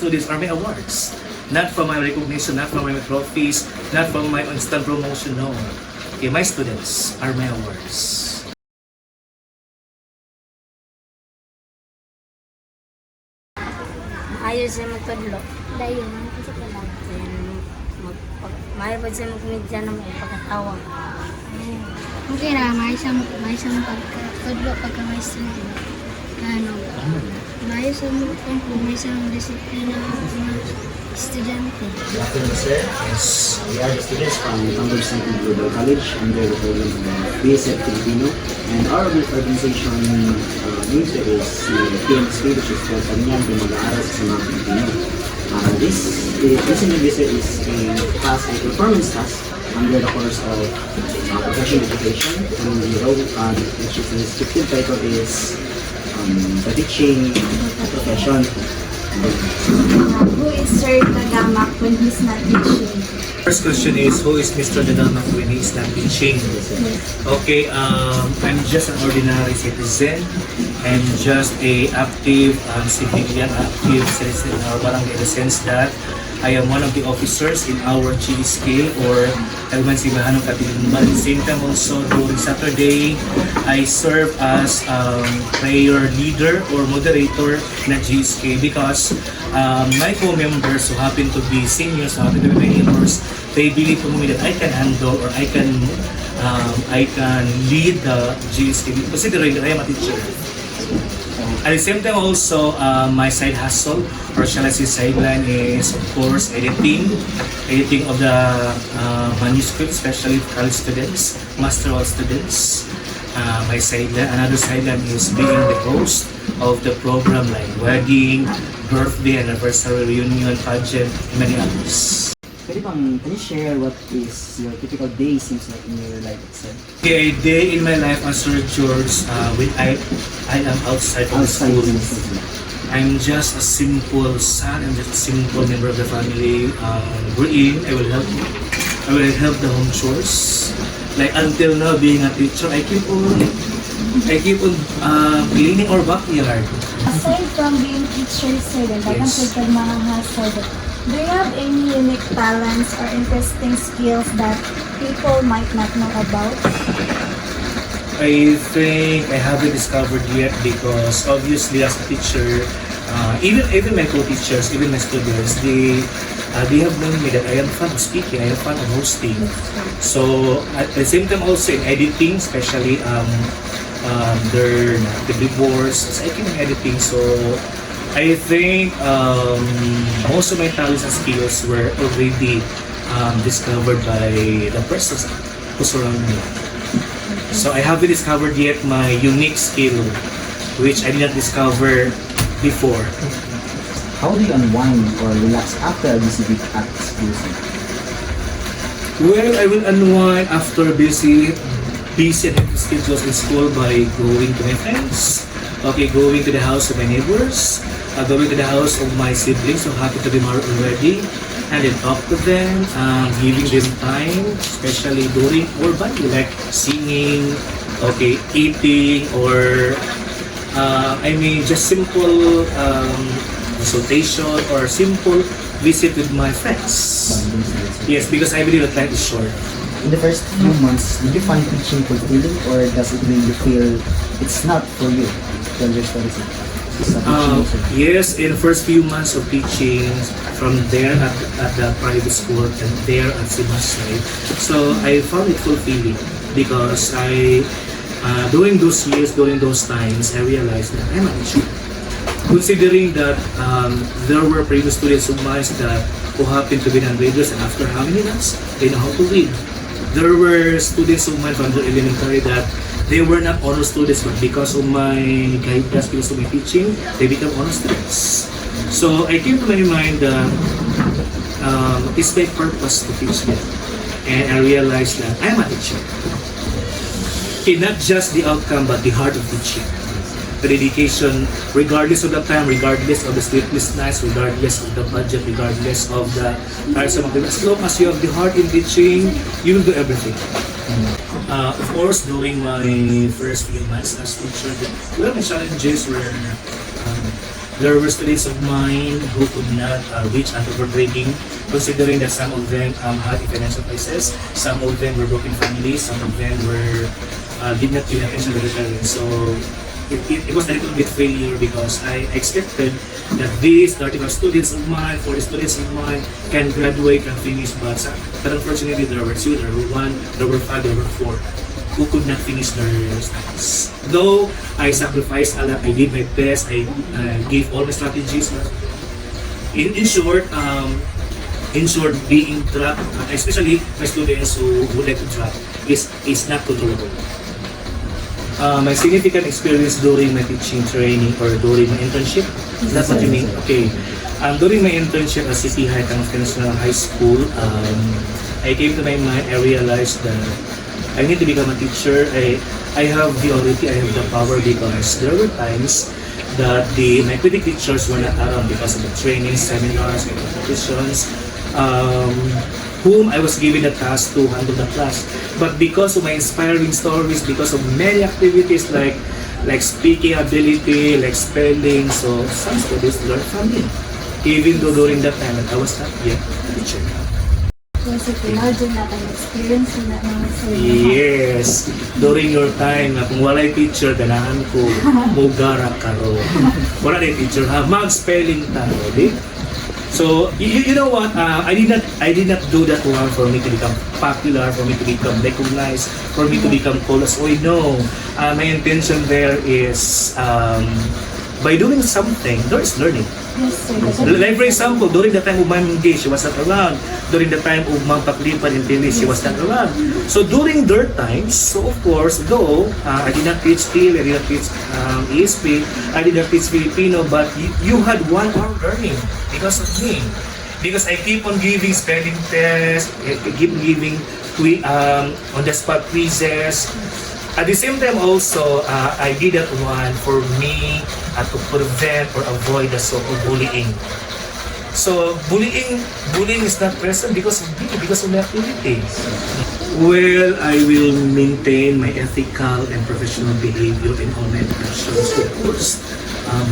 students are my awards. Not for my recognition, not for my trophies, not for my instant promotion, no. Okay, my students are my awards. Ayos siya magtudlo. Dayon, ang kasi ka lang. Maayo pa siya magmedya ng pagkatawa. Okay na, may isang pagkatudlo pagka may student. Ano, may isang may isang disiplina ng estudyante. Good afternoon, sir. Yes, we are the students from Tambor Center Global College under the program of BSF Filipino. And our organization name is PMSP, which is for Kanyang de Mag-aaral sa mga Pilipino. This is a performance task under the course of professional education. And the role, which is the descriptive title is the teaching profession. Who is Sir Tagamak when he's not teaching? First question is, who is Mr. Dadamak when he is not teaching? Okay, I'm just an ordinary citizen. I'm just a active civilian, active citizen in our barangay in the sense that I am one of the officers in our GSK or Elman Simahanong Katilumban. At the same time also during Saturday, I serve as prayer leader or moderator na GSK because my co-members who happen to be seniors, who happen to be my neighbors, they believe to me that I can handle or I can lead the GSK considering that I am a teacher. At the same time also, my side hustle, or shall I say sideline, is of course editing of the manuscript, especially for college students, masteral students. My sideline, another sideline is being the host of the program like wedding, birthday, anniversary, reunion, pageant, and many others. Can you share what is your typical day seems like in your life itself? Okay, a day in my life as Sir George, when I am outside of school. I'm just a simple son, I'm just a simple member of the family. Wherein I will help the home chores. Like until now, being a teacher, I keep on cleaning our backyard. Aside from being teachers, sir, Yes. mga hustle, do you have any unique talents or interesting skills that people might not know about? I think I haven't discovered yet because obviously as a teacher, even my co-teachers, even my students, they have known me that I am fun of speaking, I am fun of hosting. So at the same time also in editing, especially the billboards, I can editing. So I think most of my talents and skills were already discovered by the persons who surround me. So I haven't discovered yet my unique skill, which I did not discover before. How do you unwind or relax after a busy week at school? Well, I will unwind after busy and hectic schedules in school by going to my friends, okay, going to the house of my neighbors, going to the house of my siblings who happen to be married already, and then talk to them, giving them time, especially during or body like singing, okay, eating, or just simple consultation or simple visit with my friends. Yes, because I believe that life is short. In the first few months, did you find teaching fulfilling or does it make you feel it's not for you to understand it? Yes, in the first few months of teaching, from there at the private school and there at Simasay, so I found it fulfilling because during those years, during those times, I realized that I'm a teacher. Considering that there were previous students of mine that who happened to be non-readers, and after how many months, they know how to read. There were students of mine from the elementary that they were not honor students, but because of my guidance, because of my teaching, they become honor students. So I came to my mind that it's my purpose to teach them, and I realized that I'm a teacher. Okay, not just the outcome, but the heart of teaching. The dedication, regardless of the time, regardless of the sleepless nights, regardless of the budget, regardless of the tiresome activity. As long as you have the heart in teaching, you will do everything. Of course, during my first few months as teacher, one of my challenges were there were students of mine who could not reach undergrad grading, considering that some of them had financial crisis, some of them were broken families, some of them were did not pay attention to their parents. So it was a little bit failure because I expected that these 35 students of mine, 40 students of mine can graduate and finish, but unfortunately there were two, there were one, there were five, there were four who could not finish their studies. Though I sacrificed a lot, I did my best, I gave all my strategies. In short, being trapped, especially my students who would like to trap, is not controllable. My significant experience during my teaching training or during my internship. That's what you mean? Okay. During my internship at City High International High School, I came to my mind, I realized that I need to become a teacher. I have the ability, I have the power because there were times that my critic teachers were not around because of the training, seminars, and competitions. Whom I was given the task to handle the class. But because of my inspiring stories, because of many activities like speaking ability, like spelling, so some students learn from me. Even though during that time I was not yet a teacher. Kasi imagine na ang experience na naman sa Yes. During your time, kung walay teacher, ganahan ko, mugara karo. Wala na teacher ha, mag-spelling taro, di? So you know what? I did not do that one for me to become popular, for me to become recognized, for me to become called as we know. My intention there is by doing something, there is learning. Yes, sir. Like for example, during the time of Ma'am Gay, she was not around. During the time of Ma'am Paklipan and Tilly, she was not around. So during their times, so of course, though I did not teach Tilly, I did not teach ESP, I did not teach Filipino, but you had 1 hour learning because of me. Because I keep on giving spelling tests, I keep giving on the spot quizzes. At the same time also, I did that one for me to prevent or avoid the so-called bullying. So bullying is not present because of me, because of my activity. Well, I will maintain my ethical and professional behavior in all my interactions, of course.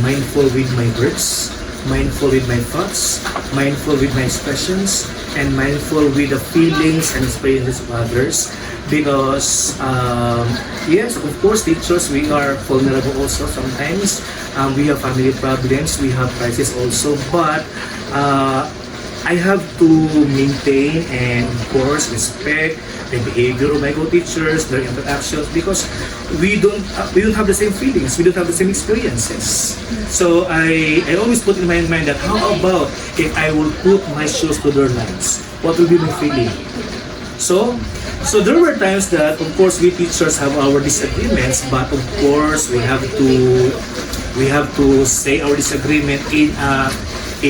Mindful with my words, mindful with my thoughts, mindful with my expressions, and mindful with the feelings and experiences of others. Because yes, of course, teachers, we are vulnerable also sometimes. We have family problems, we have crisis also, but I have to maintain and of course respect the behavior of my co-teachers, their interactions, because we don't have the same feelings, we don't have the same experiences. So I always put in my mind that how about if I will put my shoes to their lives? What will be my feeling? So there were times that, of course, we teachers have our disagreements, but of course, we have to say our disagreement in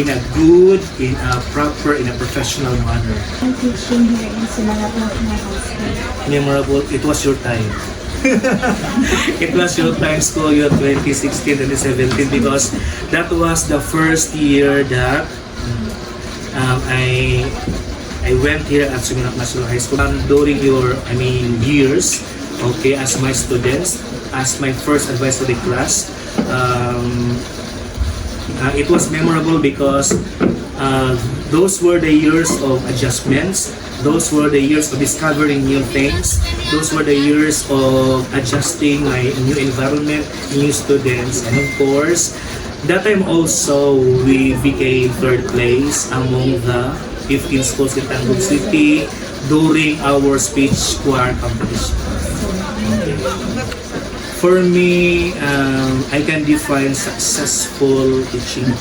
a good, in a proper, in a professional manner. Ang teaching here in Sinalapang High School. Memorable, it was your time. It was your time, school year 2016 and 2017, because that was the first year that I went here at Suminap National High School. During your, years, okay, as my students, as my first advice to the class, it was memorable because those were the years of adjustments, those were the years of discovering new things, those were the years of adjusting my new environment, new students, and of course, that time also we became third place among the 15 schools in Tangub City during our speech choir competition. For me, I can define successful teaching.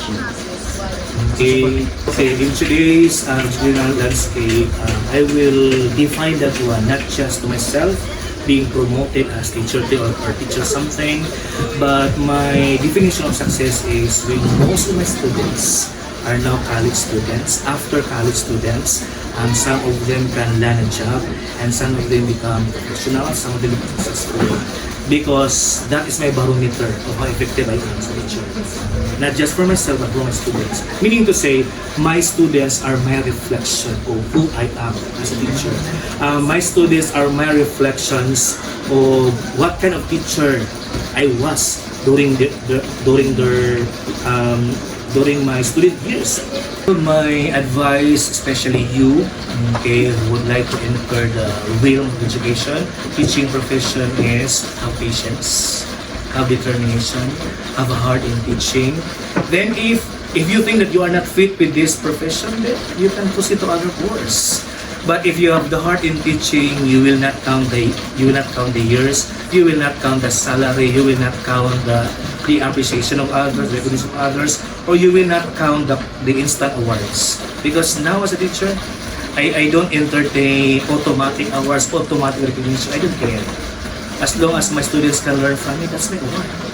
Okay, in today's general landscape, I will define that one not just to myself, being promoted as teacher or teacher something, but my definition of success is when most of my students are now college students. After college students, some of them can land a job, and some of them become professionals, some of them become successful. Because that is my barometer of how effective I am as a teacher. Not just for myself, but for my students. Meaning to say, my students are my reflection of who I am as a teacher. My students are my reflections of what kind of teacher I was during my student years. My advice, especially you, okay, who would like to enter the realm of education, teaching profession, is have patience, have determination, have a heart in teaching. Then if you think that you are not fit with this profession, then you can proceed to other course. But if you have the heart in teaching, you will not count the years, you will not count the salary, you will not count the appreciation of others, recognition of others, or you will not count the instant awards. Because now as a teacher, I don't entertain automatic awards, automatic recognition. I don't care. As long as my students can learn from me, that's my award.